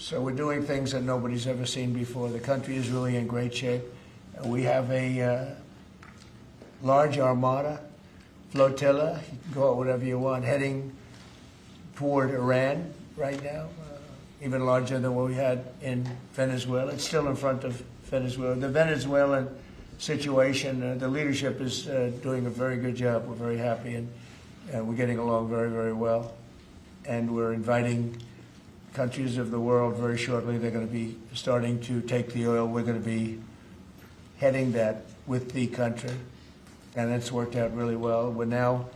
So we're doing things that nobody's ever seen before. The country is really in great shape. We have a large armada, flotilla, you can call it whatever you want, heading toward Iran right now, even larger than what we had in Venezuela. It's still in front of Venezuela. The Venezuelan situation, the leadership is doing a very good job. We're very happy, and we're getting along very, very well. And we're inviting countries of the world very shortly. They're going to be starting to take the oil. We're going to be heading that with the country, and it's worked out really well. We're now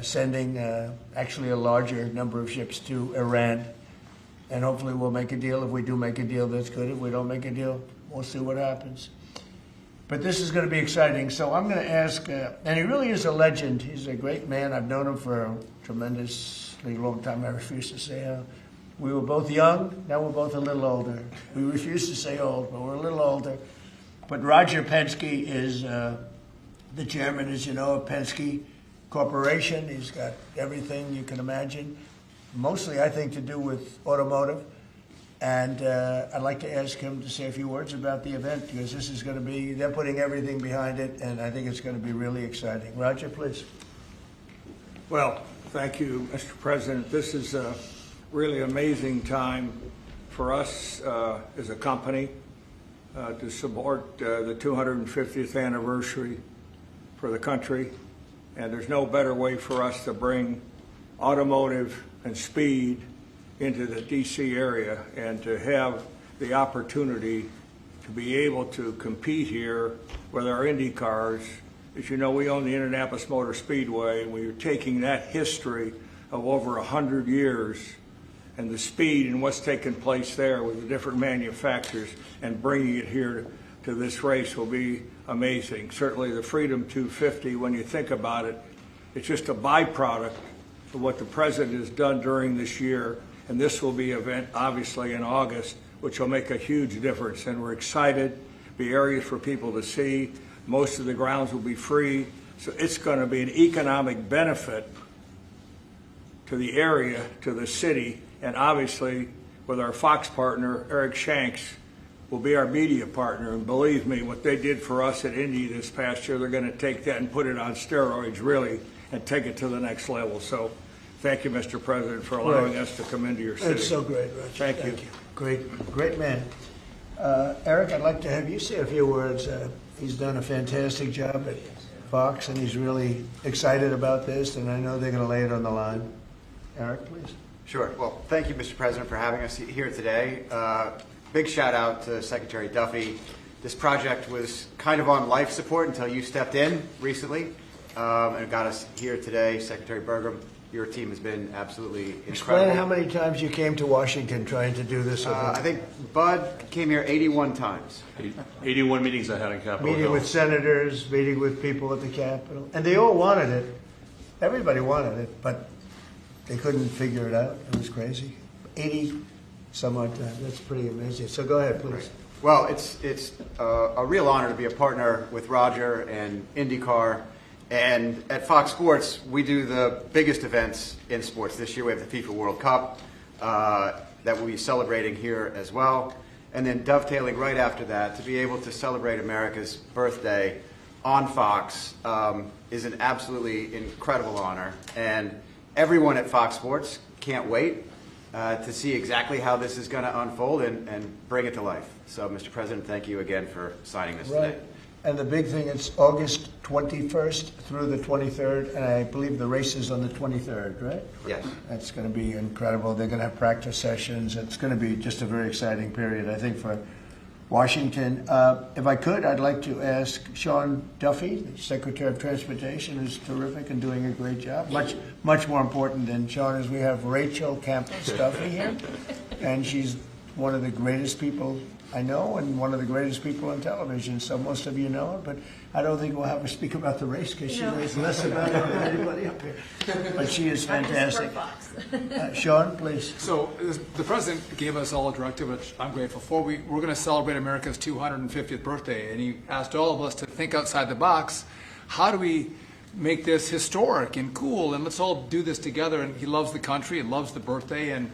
sending actually a larger number of ships to Iran, and hopefully we'll make a deal. If we do make a deal, that's good. If we don't make a deal, we'll see what happens. But this is going to be exciting. So I'm going to ask, and he really is a legend. He's a great man. I've known him for a tremendously long time. I refuse to say how. We were both young. Now we're both a little older. We refuse to say old, but we're a little older. But Roger Penske is the chairman, as you know, of Penske Corporation. He's got everything you can imagine, mostly, I think, to do with automotive. And I'd like to ask him to say a few words about the event, because this is going to be, they're putting everything behind it, and I think it's going to be really exciting. Roger, please. Well, thank you, Mr. President. This is a really amazing time for us as a company to support the 250th anniversary for the country. And there's no better way for us to bring automotive and speed into the D.C. area and to have the opportunity to be able to compete here with our Indy cars. As you know, we own the Indianapolis Motor Speedway, and we are taking that history of over 100 years and the speed and what's taken place there with the different manufacturers and bringing it here to this race will be amazing. Certainly the Freedom 250, when you think about it, it's just a byproduct of what the President has done during this year. And this will be an event, obviously, in August, which will make a huge difference. And we're excited. Be areas for people to see. Most of the grounds will be free. So it's going to be an economic benefit to the area, to the city, and obviously, with our Fox partner, Eric Shanks, will be our media partner. And believe me, what they did for us at Indy this past year, they're going to take that and put it on steroids, really, and take it to the next level. So thank you, Mr. President, for allowing us to come into your city. That's so great, Roger. Thank you. Great man. Eric, I'd like to have you say a few words. He's done a fantastic job at Fox, and he's really excited about this, and I know they're going to lay it on the line. Eric, please. Sure. Well, thank you, Mr. President, for having us here today. Big shout out to Secretary Duffy. This project was kind of on life support until you stepped in recently and got us here today. Secretary Burgum, your team has been absolutely incredible. Explain how many times you came to Washington trying to do this. I think Bud came here 81 times. 81 meetings I had in Capitol Hill. Meeting with senators, meeting with people at the Capitol. And they all wanted it. Everybody wanted it, but they couldn't figure it out. It was crazy. 80 some odd times. That's pretty amazing. So go ahead, please. Well, it's a real honor to be a partner with Roger and IndyCar. And at Fox Sports, we do the biggest events in sports. This year we have the FIFA World Cup that we'll be celebrating here as well. And then dovetailing right after that, to be able to celebrate America's birthday on Fox is an absolutely incredible honor. And everyone at Fox Sports can't wait to see exactly how this is going to unfold and bring it to life. So, Mr. President, thank you again for signing this today. And the big thing, it's August 21st through the 23rd, and I believe the race is on the 23rd, right? Yes. That's going to be incredible. They're going to have practice sessions. It's going to be just a very exciting period, I think, for Washington. If I could, I'd like to ask Sean Duffy, the Secretary of Transportation, who's terrific and doing a great job. Much more important than Sean is we have Rachel Campos Duffy here, and she's one of the greatest people I know and one of the greatest people on television, so most of you know her, but I don't think we'll have her speak about the race because she knows less about it than anybody up here. But she is fantastic. Sean, please. So the President gave us all a directive, which I'm grateful for. We're going to celebrate America's 250th birthday, and he asked all of us to think outside the box. How do we make this historic and cool, and let's all do this together? And he loves the country and loves the birthday, and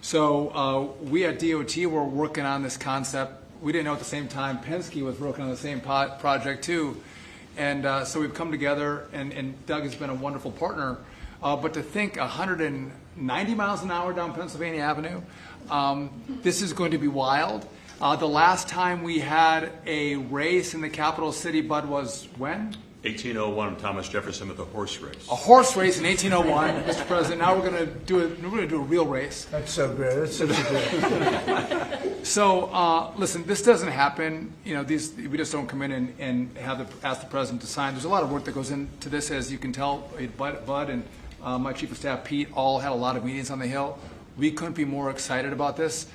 So we at DOT were working on this concept. We didn't know at the same time Penske was working on the same project too. And so we've come together, and Doug has been a wonderful partner. But to think 190 miles an hour down Pennsylvania Avenue, this is going to be wild. The last time we had a race in the capital city, Bud, was when? 1801, Thomas Jefferson with a horse race. A horse race in 1801, Mr. President. Now we're going to do a real race. That's so great. That's such a great. So listen, this doesn't happen. You know, we just don't come in and ask the president to sign. There's a lot of work that goes into this, as you can tell. Bud and my chief of staff Pete all had a lot of meetings on the Hill. We couldn't be more excited about this.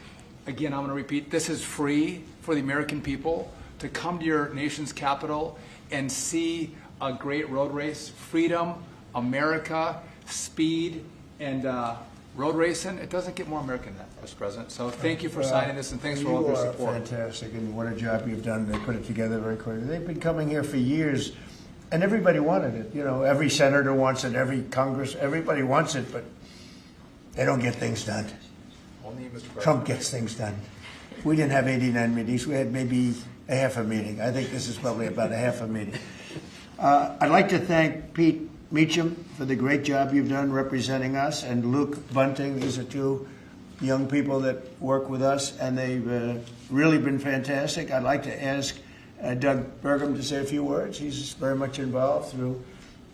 Again, I'm going to repeat: this is free for the American people to come to your nation's capital and see a great road race. Freedom, America, speed, and road racing. It doesn't get more American than that, Mr. President. So thank you for signing this, and thanks for all of your support. Fantastic, and what a job you've done. They put it together very quickly. They've been coming here for years, and everybody wanted it. You know, every senator wants it, every Congress, everybody wants it, but they don't get things done. Only Mr. President. Trump gets things done. We didn't have 89 meetings. We had maybe a half a meeting. I think this is probably about a half a meeting. I'd like to thank Pete Meacham for the great job you've done representing us, and Luke Bunting. These are two young people that work with us, and they've really been fantastic. I'd like to ask Doug Burgum to say a few words. He's very much involved through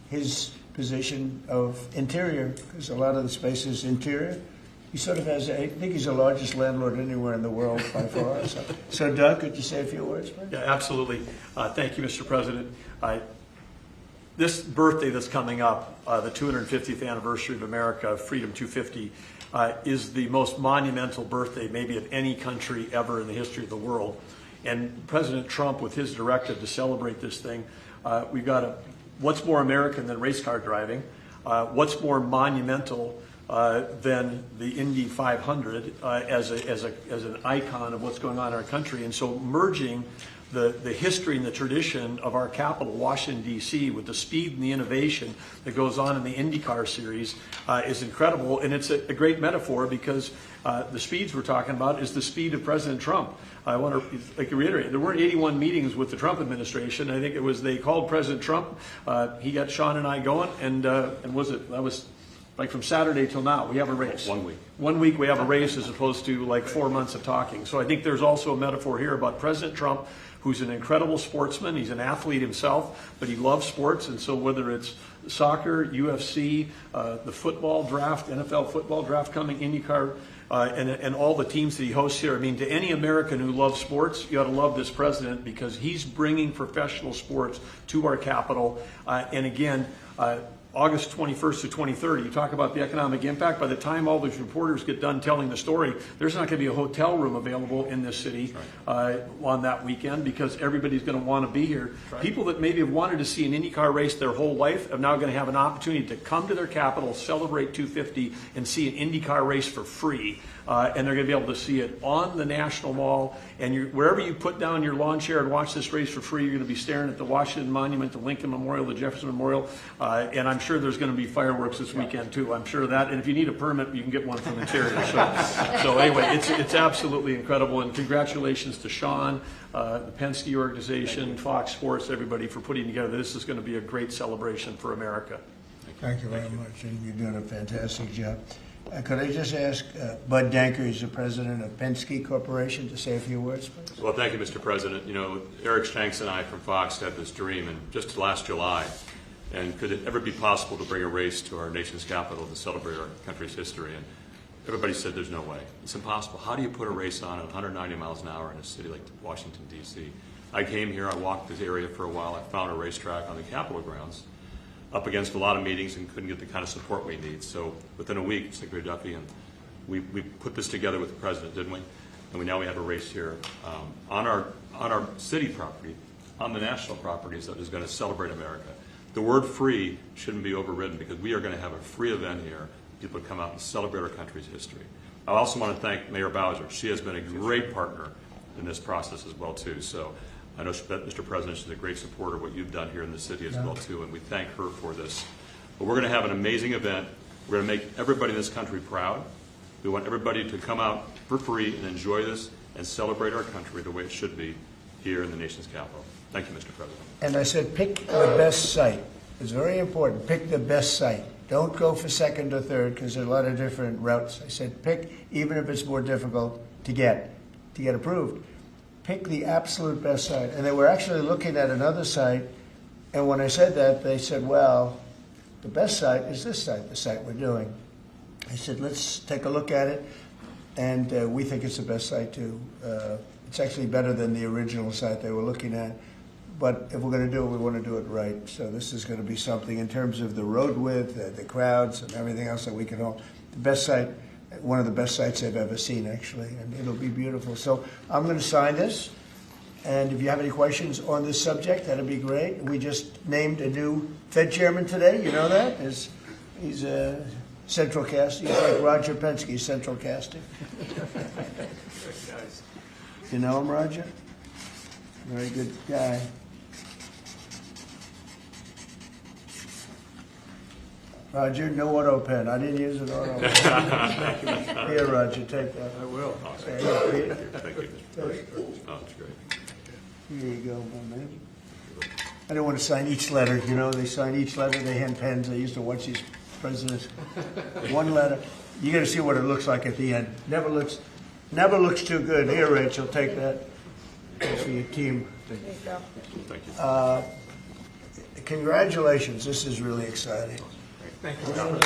his position of interior, because a lot of the space is interior. He sort of has, I think he's the largest landlord anywhere in the world by far. So Doug, could you say a few words, please? Yeah, absolutely. Thank you, Mr. President. This birthday that's coming up, the 250th anniversary of America, Freedom 250, is the most monumental birthday maybe of any country ever in the history of the world. And President Trump, with his directive to celebrate this thing, we've got what's more American than race car driving? What's more monumental than the Indy 500 as an icon of what's going on in our country? And so merging the history and the tradition of our capital, Washington, D.C., with the speed and the innovation that goes on in the IndyCar series is incredible. And it's a great metaphor, because the speeds we're talking about is the speed of President Trump. I want to reiterate, there weren't 81 meetings with the Trump administration. I think they called President Trump. He got Sean and I going, and that was like from Saturday till now, we have a race. 1 week. 1 week we have a race, as opposed to like 4 months of talking. So I think there's also a metaphor here about President Trump, who's an incredible sportsman. He's an athlete himself, but he loves sports. And so whether it's soccer, UFC, the football draft, NFL football draft coming, IndyCar, and all the teams that he hosts here. I mean, to any American who loves sports, you ought to love this president, because he's bringing professional sports to our capital. And again, August 21st to 23rd, you talk about the economic impact. By the time all those reporters get done telling the story, there's not going to be a hotel room available in this city on that weekend, because everybody's going to want to be here. Right. People that maybe have wanted to see an IndyCar race their whole life are now going to have an opportunity to come to their capital, celebrate 250, and see an IndyCar race for free. And they're going to be able to see it on the National Mall. And wherever you put down your lawn chair and watch this race for free, you're going to be staring at the Washington Monument, the Lincoln Memorial, the Jefferson Memorial. And I'm sure there's going to be fireworks this weekend, too. I'm sure of that. And if you need a permit, you can get one from Interior. So anyway, it's absolutely incredible. And congratulations to Sean, the Penske organization, Fox Sports, everybody for putting together. This is going to be a great celebration for America. Thank you very much. And you're doing a fantastic job. Could I just ask Bud Danker, who's the president of Penske Corporation, to say a few words, please? Well, thank you, Mr. President. You know, Eric Shanks and I from Fox had this dream, and just last July, and could it ever be possible to bring a race to our nation's capital to celebrate our country's history? And everybody said there's no way. It's impossible. How do you put a race on at 190 miles an hour in a city like Washington, D.C.? I came here, I walked this area for a while, I found a racetrack on the Capitol grounds, up against a lot of meetings, and couldn't get the kind of support we need. So within a week, Secretary Duffy and we put this together with the president, didn't we? And now we have a race here on our city property, on the national properties, that is going to celebrate America. The word free shouldn't be overridden, because we are going to have a free event here. People come out and celebrate our country's history. I also want to thank Mayor Bowser. She has been a great partner in this process as well, too. So I know, Mr. President, she's a great supporter of what you've done here in the city as well, too, and we thank her for this. But we're going to have an amazing event. We're going to make everybody in this country proud. We want everybody to come out for free and enjoy this and celebrate our country the way it should be here in the nation's capital. Thank you, Mr. President. And I said, pick the best site. It's very important. Pick the best site. Don't go for second or third because there are a lot of different routes. I said, pick, even if it's more difficult to get approved, pick the absolute best site. And they were actually looking at another site, and when I said that, they said, well, the best site is this site, the site we're doing. I said, let's take a look at it, and we think it's the best site too. It's actually better than the original site they were looking at. But if we're going to do it, we want to do it right. So this is going to be something in terms of the road width, the crowds, and everything else that we can all. The best site, one of the best sites I've ever seen, actually, and it'll be beautiful. So I'm going to sign this, and if you have any questions on this subject, that'd be great. We just named a new Fed chairman today. You know that? He's a central casting. He's like Roger Penske, central casting. You know him, Roger? Very good guy. Roger, no auto pen. I didn't use an auto pen. Here, Roger, take that. I will. Thank you, Mr. President. Oh, it's great. Here you go, my man. I don't want to sign each letter. You know, they sign each letter. They hand pens. I used to watch these presidents. One letter. You got to see what it looks like at the end. Never looks too good. Here, Rachel, take that. For your team. Thank you. Congratulations. This is really exciting. Thank you. On the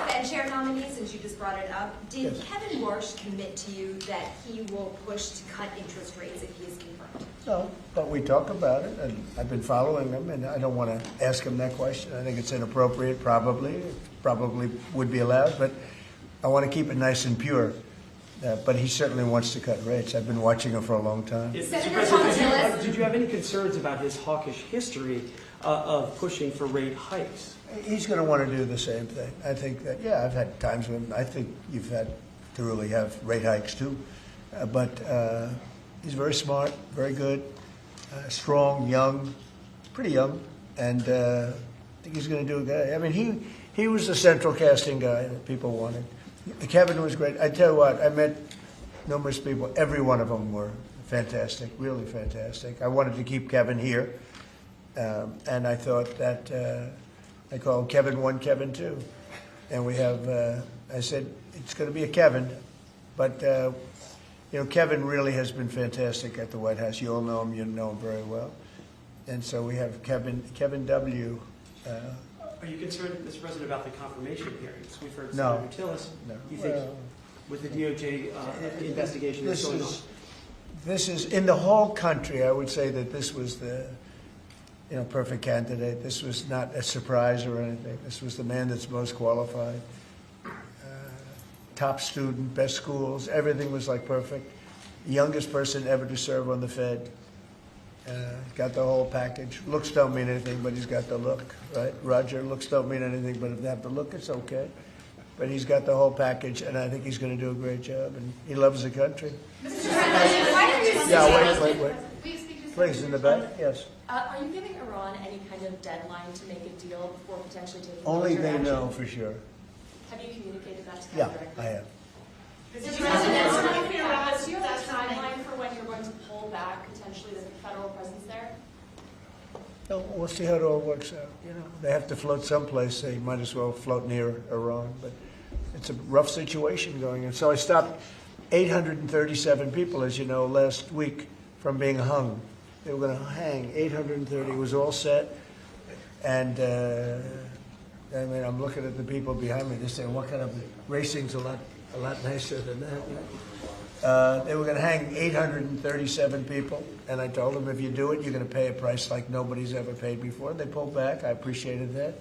Fed chair nominee, since you just brought it up, did Kevin Warsh commit to you that he will push to cut interest rates if he is confirmed? No, but we talk about it, and I've been following them, and I don't want to ask him that question. I think it's inappropriate, probably. It probably would be allowed, but I want to keep it nice and pure. But he certainly wants to cut rates. I've been watching him for a long time. Senator Thomas, did you have any concerns about his hawkish history of pushing for rate hikes? He's going to want to do the same thing. I think that, yeah, I've had times when I think you've had to really have rate hikes too. But he's very smart, very good, strong, young, pretty young, and I think he's going to do a good. I mean, he was the central casting guy that people wanted. Kevin was great. I tell you what, I met numerous people. Every one of them were fantastic, really fantastic. I wanted to keep Kevin here, and I thought that I called Kevin 1, Kevin 2. And we have, I said, it's going to be a Kevin, but Kevin really has been fantastic at the White House. You all know him. You know him very well. And so we have Kevin W. Are you concerned, Mr. President, about the confirmation hearings? We've heard No. Senator Tillis. No. You think with the DOJ investigation that's going on? This is, in the whole country, I would say that this was the perfect candidate. This was not a surprise or anything. This was the man that's most qualified. Top student, best schools, everything was like perfect. Youngest person ever to serve on the Fed. Got the whole package. Looks don't mean anything, but he's got the look, right? Roger, looks don't mean anything, but if they have the look, it's okay. But he's got the whole package, and I think he's going to do a great job, and he loves the country. Mr. President, why are you Yeah, wait. Will you speak to Please, in the back, yes. Are you giving Iran any kind of deadline to make a deal before potentially taking Only military they action? know for sure. Have you communicated that to them Yeah, directly? I have. Mr. President, do you have a timeline for when you're going to pull back potentially the federal presence there? No, we'll see how it all works out. They have to float someplace. They might as well float near Iran. But it's a rough situation going on. So I stopped 837 people, as you know, last week from being hung. They were going to hang 830. It was all set. And I mean, I'm looking at the people behind me. They're saying, what kind of racing's a lot nicer than that. They were going to hang 837 people, and I told them, if you do it, you're going to pay a price like nobody's ever paid before. They pulled back. I appreciated that.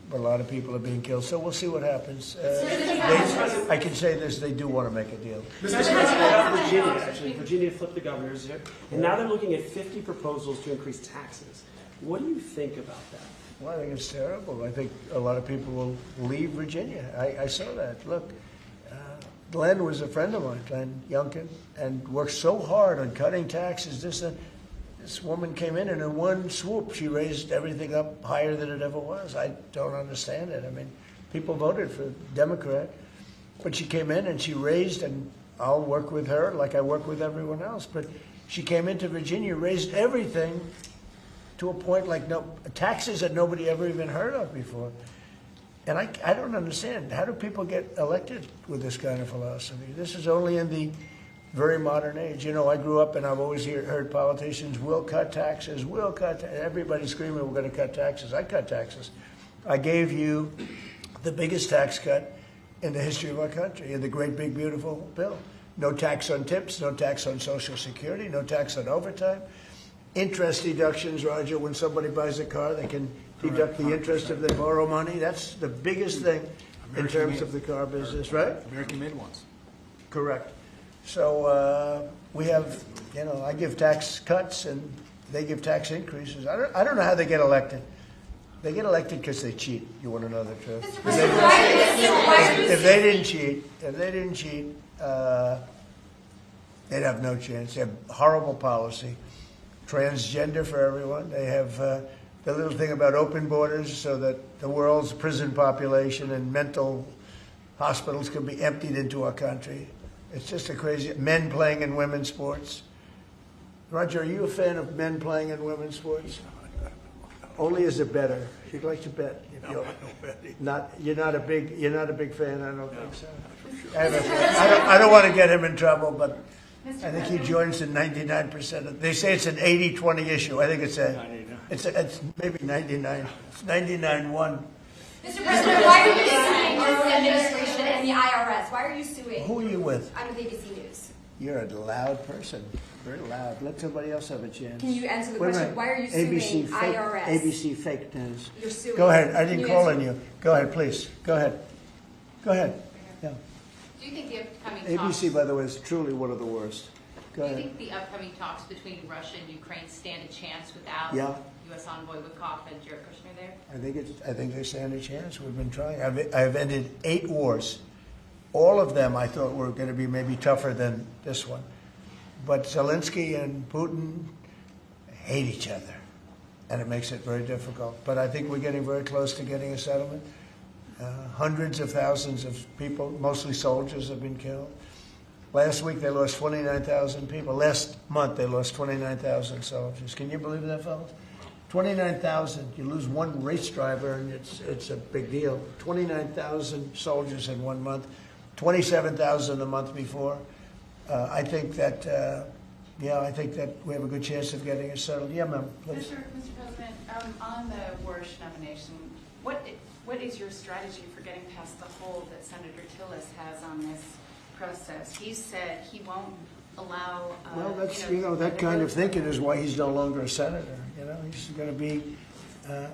But a lot of people are being killed, so we'll see what happens. I can say this, they do want to make a deal. Virginia, actually. Virginia flipped the governors, and now they're looking at 50 proposals to increase taxes. What do you think about that? Well, I think it's terrible. I think a lot of people will leave Virginia. I saw that. Look, Glenn was a friend of mine, Glenn Youngkin, and worked so hard on cutting taxes. This woman came in and in one swoop, she raised everything up higher than it ever was. I don't understand it. I mean, people voted for Democrat, but she came in and she raised, and I'll work with her like I work with everyone else, but she came into Virginia, raised everything to a point like taxes that nobody ever even heard of before. And I don't understand. How do people get elected with this kind of philosophy? This is only in the very modern age. You know, I grew up and I've always heard politicians will cut taxes, will cut everybody screaming we're going to cut taxes. I cut taxes. I gave you the biggest tax cut in the history of our country in the great big beautiful bill. No tax on tips, no tax on Social Security, no tax on overtime. Interest deductions, Roger, when somebody buys a car, they can deduct the interest if they borrow money. That's the biggest thing in terms of the car business, right? American-made ones. Correct. So we have, you know, I give tax cuts and they give tax increases. I don't know how they get elected. They get elected because they cheat. You want to know the truth? If they didn't cheat, they'd have no chance. They have horrible policy. Transgender for everyone. They have the little thing about open borders so that the world's prison population and mental hospitals can be emptied into our country. It's just a crazy... Men playing in women's sports. Roger, are you a fan of men playing in women's sports? Only as a bettor. You'd like to bet. You're not a big fan. I don't think so. I don't want to get him in trouble, but I think he joins in 99% of. They say it's an 80-20 issue. I think it's maybe 99. It's 99-1. Mr. President, why are you suing the administration and the IRS? Why are you suing? Who are you with? I'm with ABC News. You're a loud person. Very loud. Let somebody else have a chance. Can you answer the question? Why are you suing IRS? ABC fake news. You're suing. Go ahead. I didn't call on you. Go ahead, please. Go ahead. Yeah. Do you think the upcoming ABC, talks, by the way, is truly one of the worst. Go do you ahead. think the upcoming talks between Russia and Ukraine stand a chance without Yeah. U.S. envoy Witkoff and Jared Kushner there? I think they stand a chance. We've been trying. I've ended 8 wars. All of them I thought were going to be maybe tougher than this one. But Zelensky and Putin hate each other, and it makes it very difficult. But I think we're getting very close to getting a settlement. Hundreds of thousands of people, mostly soldiers, have been killed. Last week they lost 29,000 people. Last month they lost 29,000 soldiers. Can you believe that, fellas? 29,000. You lose one race driver, and it's a big deal. 29,000 soldiers in 1 month. 27,000 the month before. I think that we have a good chance of getting it settled. Yeah, ma'am, please. Mr. President, on the Warsh nomination, what is your strategy for getting past the hold that Senator Tillis has on this process? He said he won't allow. Well, that's that kind of thinking is why he's no longer a senator. He's going to be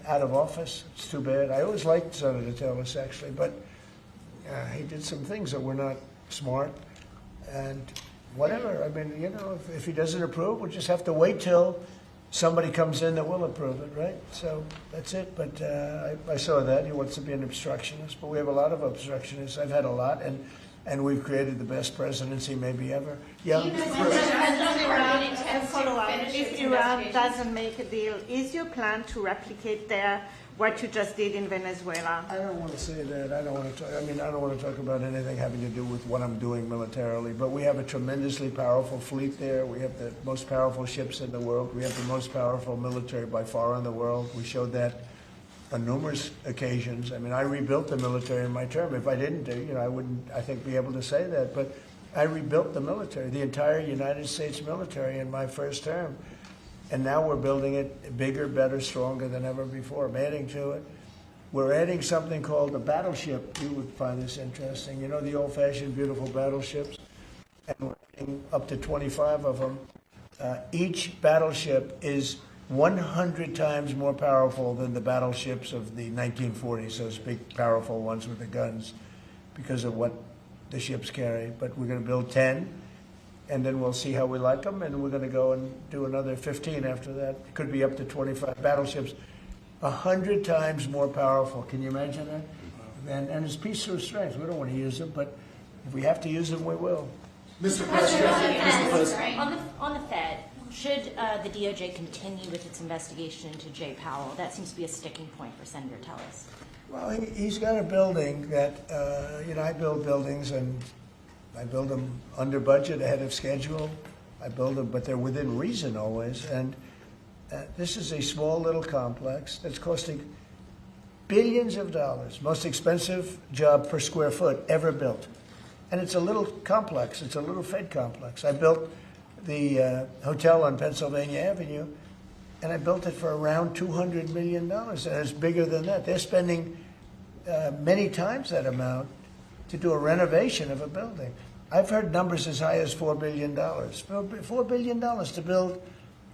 out of office. It's too bad. I always liked Senator Tillis actually, but he did some things that were not smart. And whatever. I mean, if he doesn't approve, we'll just have to wait till somebody comes in that will approve it, right? So that's it. But I saw that. He wants to be an obstructionist. But we have a lot of obstructionists. I've had a lot. And we've created the best presidency maybe ever. Yeah. If Iran doesn't make a deal, is your plan to replicate there what you just did in Venezuela? I don't want to say that. I don't want to talk about anything having to do with what I'm doing militarily. But we have a tremendously powerful fleet there. We have the most powerful ships in the world. We have the most powerful military by far in the world. We showed that on numerous occasions. I mean, I rebuilt the military in my term. If I didn't do, I wouldn't, I think, be able to say that. But I rebuilt the military, the entire United States military in my first term. And now we're building it bigger, better, stronger than ever before. I'm adding to it. We're adding something called a battleship. You would find this interesting. The old-fashioned, beautiful battleships? And we're adding up to 25 of them. Each battleship is 100 times more powerful than the battleships of the 1940s, those big, powerful ones with the guns, because of what the ships carry. But we're going to build 10. And then we'll see how we like them, and we're going to go and do another 15 after that. It could be up to 25 battleships, 100 times more powerful. Can you imagine that? And it's peace through strength. We don't want to use them, but if we have to use them, we will. Mr. President, On the Fed, Should the DOJ continue with its investigation into Jay Powell? That seems to be a sticking point for Senator Tillis. Well, he's got a building that, I build buildings, and I build them under budget, ahead of schedule. I build them, but they're within reason always. And this is a small little complex that's costing billions of dollars, most expensive job per square foot ever built. And it's a little complex. It's a little Fed complex. I built the hotel on Pennsylvania Avenue, and I built it for around $200 million. And it's bigger than that. They're spending many times that amount to do a renovation of a building. I've heard numbers as high as $4 billion. $4 billion to build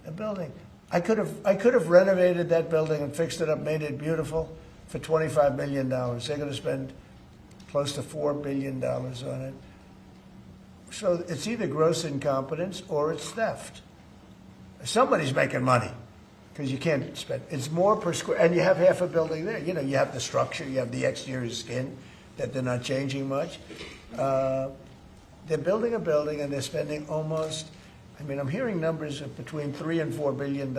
a building. I could have renovated that building and fixed it up, made it beautiful for $25 million. They're going to spend close to $4 billion on it. So it's either gross incompetence or it's theft. Somebody's making money because you can't spend. It's more per square, and you have half a building there. You have the structure, you have the exterior skin that they're not changing much. They're building a building and they're spending almost, I'm hearing numbers of between $3 and $4 billion.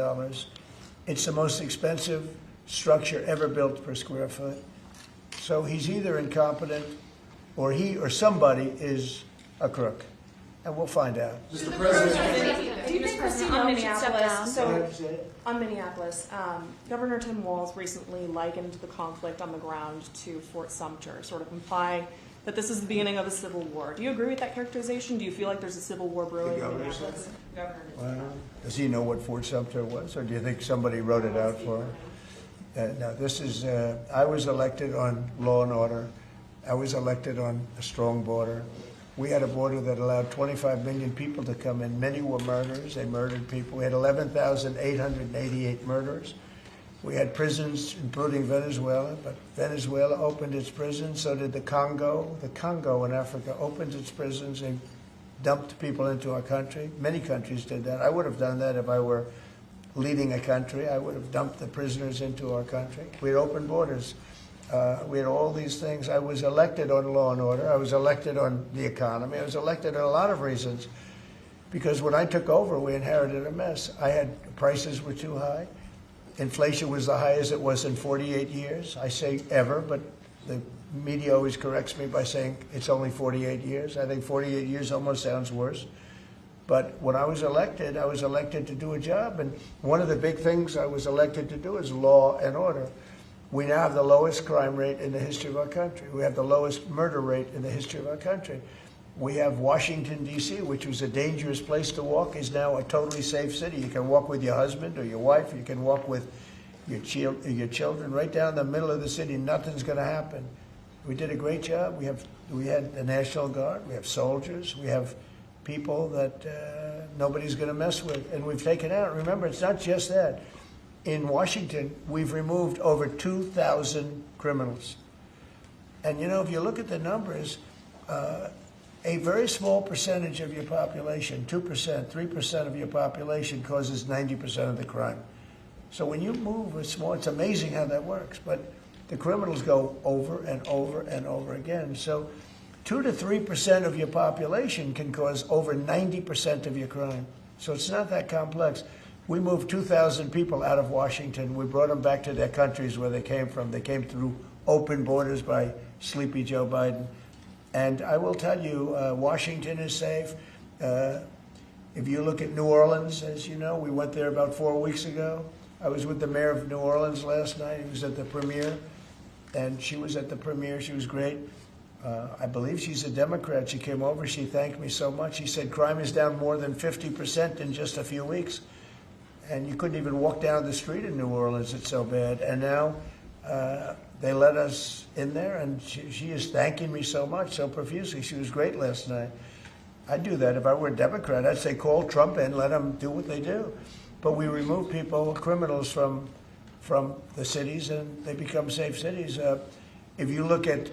It's the most expensive structure ever built per square foot. So he's either incompetent or he or somebody is a crook. And we'll find out. Mr. President, Do you think President, on Minneapolis, Governor Tim Walz recently likened the conflict on the ground to Fort Sumter, sort of implying that this is the beginning of a civil war. Do you agree with that characterization? Do you feel like there's a civil war brewing in Minneapolis? Well, does he know what Fort Sumter was, or do you think somebody wrote it out for him? No, this is, I was elected on law and order. I was elected on a strong border. We had a border that allowed 25 million people to come in. Many were murderers. They murdered people. We had 11,888 murderers. We had prisons, including Venezuela, but Venezuela opened its prisons. So did the Congo. The Congo in Africa opened its prisons and dumped people into our country. Many countries did that. I would have done that if I were leading a country. I would have dumped the prisoners into our country. We had open borders. We had all these things. I was elected on law and order. I was elected on the economy. I was elected on a lot of reasons because when I took over, we inherited a mess. Prices were too high. Inflation was the highest it was in 48 years. I say ever, but the media always corrects me by saying it's only 48 years. I think 48 years almost sounds worse. But when I was elected to do a job. And one of the big things I was elected to do is law and order. We now have the lowest crime rate in the history of our country. We have the lowest murder rate in the history of our country. We have Washington, D.C., which was a dangerous place to walk, is now a totally safe city. You can walk with your husband or your wife. You can walk with your children right down the middle of the city. Nothing's going to happen. We did a great job. We had the National Guard. We have soldiers. We have people that nobody's going to mess with. And we've taken out, remember, it's not just that. In Washington, we've removed over 2,000 criminals. And, if you look at the numbers, a very small percentage of your population, 2%, 3% of your population causes 90% of the crime. So when you move with small, it's amazing how that works. But the criminals go over and over and over again. So 2 to 3% of your population can cause over 90% of your crime. So it's not that complex. We moved 2,000 people out of Washington. We brought them back to their countries where they came from. They came through open borders by Sleepy Joe Biden. And I will tell you, Washington is safe. If you look at New Orleans, as you know, we went there about 4 weeks ago. I was with the mayor of New Orleans last night. He was at the premiere, and she was at the premiere. She was great. I believe she's a Democrat. She came over. She thanked me so much. She said crime is down more than 50% in just a few weeks. And you couldn't even walk down the street in New Orleans. It's so bad. And now they let us in there, and she is thanking me so much, so profusely. She was great last night. I'd do that if I were a Democrat. I'd say call Trump in, let them do what they do. But we remove people, criminals, from the cities, and they become safe cities. If you look at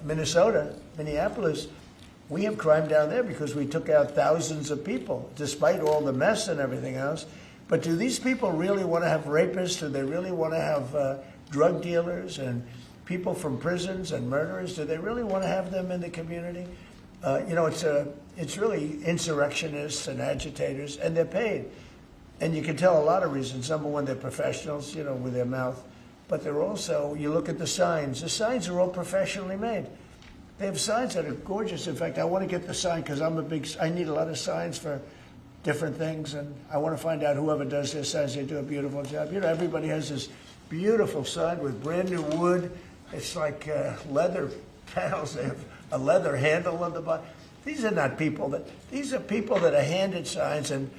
Minnesota, Minneapolis, we have crime down there because we took out thousands of people, despite all the mess and everything else. But do these people really want to have rapists? Do they really want to have drug dealers and people from prisons and murderers? Do they really want to have them in the community? It's really insurrectionists and agitators, and they're paid. And you can tell a lot of reasons. Number one, they're professionals, you know, with their mouth. But they're also, you look at the signs. The signs are all professionally made. They have signs that are gorgeous. In fact, I want to get the sign because I need a lot of signs for different things. And I want to find out whoever does their signs, they do a beautiful job. You know, everybody has this beautiful sign with brand new wood. It's like leather panels. They have a leather handle on the bottom. These are not people these are people that are handed signs, and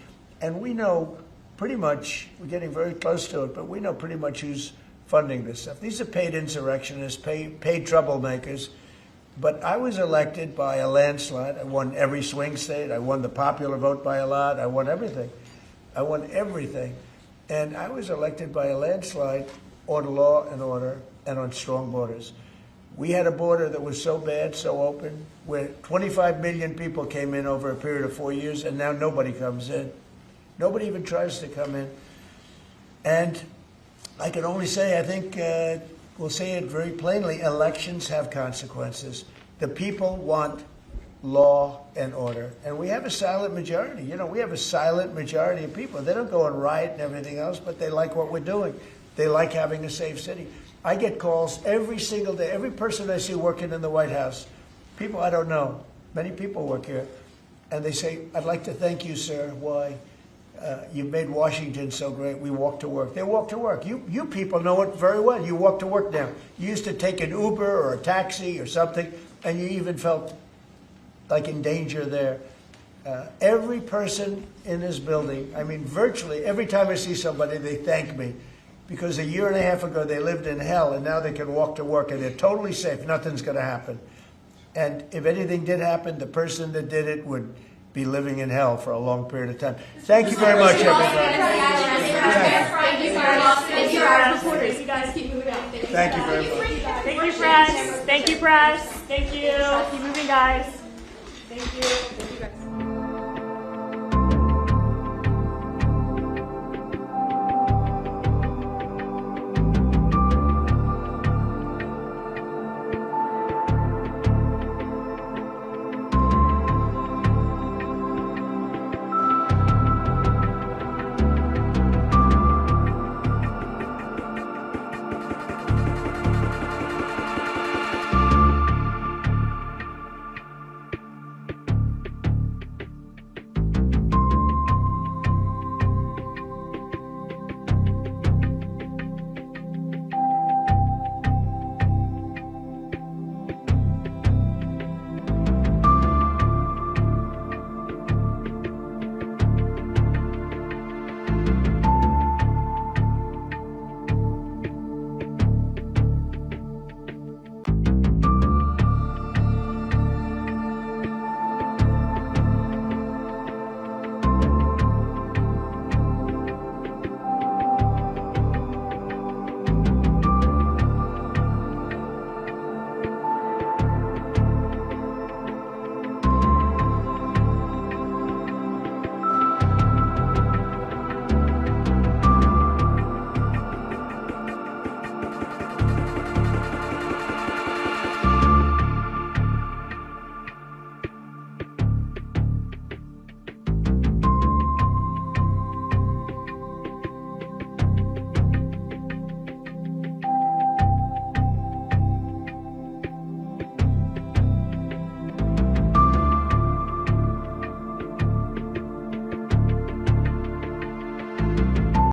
we know pretty much, we're getting very close to it, but we know pretty much who's funding this stuff. These are paid insurrectionists, paid troublemakers. But I was elected by a landslide. I won every swing state. I won the popular vote by a lot. I won everything. And I was elected by a landslide on law and order and on strong borders. We had a border that was so bad, so open, where 25 million people came in over a period of 4 years, and now nobody comes in. Nobody even tries to come in. And I can only say, I think we'll say it very plainly, elections have consequences. The people want law and order. And we have a silent majority. You know, we have a silent majority of people. They don't go and riot and everything else, but they like what we're doing. They like having a safe city. I get calls every single day. Every person I see working in the White House, people I don't know, many people work here, and they say, I'd like to thank you, sir. Why? You've made Washington so great. We walk to work. They walk to work. You people know it very well. You walk to work now. You used to take an Uber or a taxi or something, and you even felt like in danger there. Every person in this building, I mean, virtually every time I see somebody, they thank me. Because a year and a half ago, they lived in hell, and now they can walk to work, and they're totally safe. Nothing's going to happen. And if anything did happen, the person that did it would be living in hell for a long period of time. Thank you very much, everybody. Thank you, our reporters. You guys keep moving out. Thank you very much. Thank you, press. Thank you, press. Thank you. Keep moving, guys. Thank you. Thank you, guys.